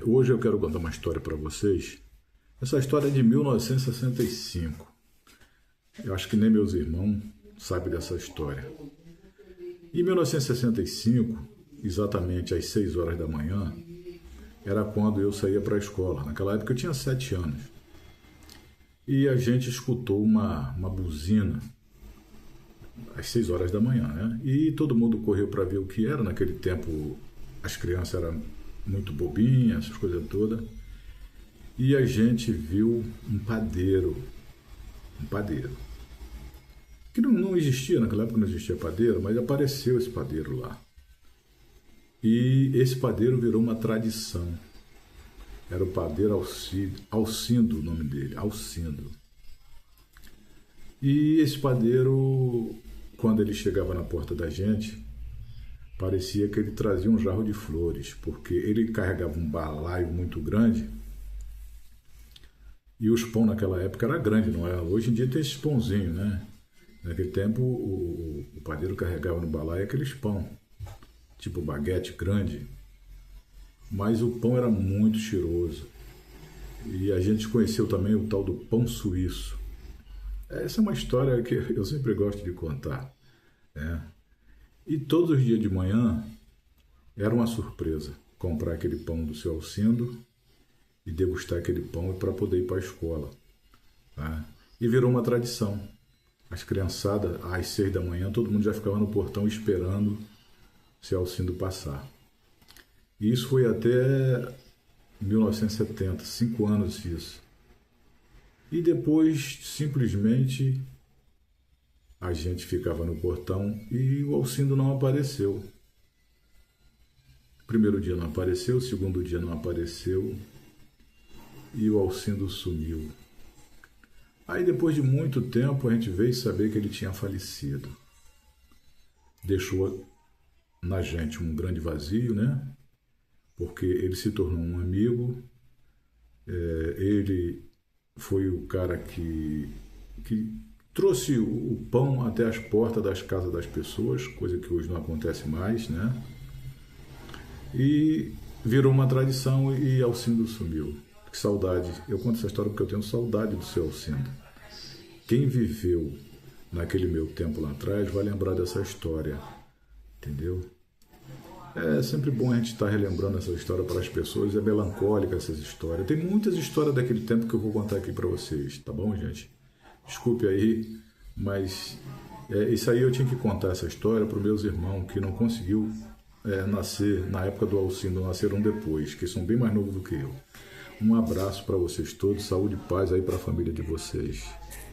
Hoje eu quero contar uma história para vocês. Essa história é de 1965. Eu acho que nem meus irmãos sabem dessa história. Em 1965, exatamente às 6 horas da manhã, era quando eu saía para a escola. Naquela época eu tinha 7 anos. E a gente escutou uma buzina às 6 horas da manhã, né? E todo mundo correu para ver o que era. Naquele tempo as crianças eram muito bobinhas, essas coisas todas. E a gente viu um padeiro. Que não existia, naquela época não existia padeiro, mas apareceu esse padeiro lá. E esse padeiro virou uma tradição. Era o padeiro Alcindo, o nome dele, Alcindo. E esse padeiro, quando ele chegava na porta da gente, parecia que ele trazia um jarro de flores, porque ele carregava um balaio muito grande. E os pão naquela época era grande, não é? Hoje em dia tem esses pãozinhos, né? Naquele tempo o padeiro carregava no balaio aqueles pão, tipo baguete grande. Mas o pão era muito cheiroso. E a gente conheceu também o tal do pão suíço. Essa é uma história que eu sempre gosto de contar, né? E todos os dias de manhã era uma surpresa comprar aquele pão do seu Alcindo e degustar aquele pão para poder ir para a escola, tá? E virou uma tradição. As criançadas, às 6 da manhã, todo mundo já ficava no portão esperando o seu Alcindo passar. E isso foi até 1970, 5 anos isso. E depois, simplesmente, a gente ficava no portão e o Alcindo não apareceu. Primeiro dia não apareceu, segundo dia não apareceu e o Alcindo sumiu. Aí depois de muito tempo a gente veio saber que ele tinha falecido. Deixou na gente um grande vazio, né? Porque ele se tornou um amigo, ele foi o cara que trouxe o pão até as portas das casas das pessoas, coisa que hoje não acontece mais, né? E virou uma tradição e Alcindo sumiu. Que saudade. Eu conto essa história porque eu tenho saudade do seu Alcindo. Quem viveu naquele meu tempo lá atrás vai lembrar dessa história, entendeu? É sempre bom a gente estar relembrando essa história para as pessoas, é melancólica essas histórias. Tem muitas histórias daquele tempo que eu vou contar aqui para vocês, tá bom, gente? Desculpe aí, mas isso aí eu tinha que contar essa história para os meus irmãos que não conseguiu nascer na época do Alcindo, nasceram depois, que são bem mais novos do que eu. Um abraço para vocês todos, saúde e paz aí para a família de vocês.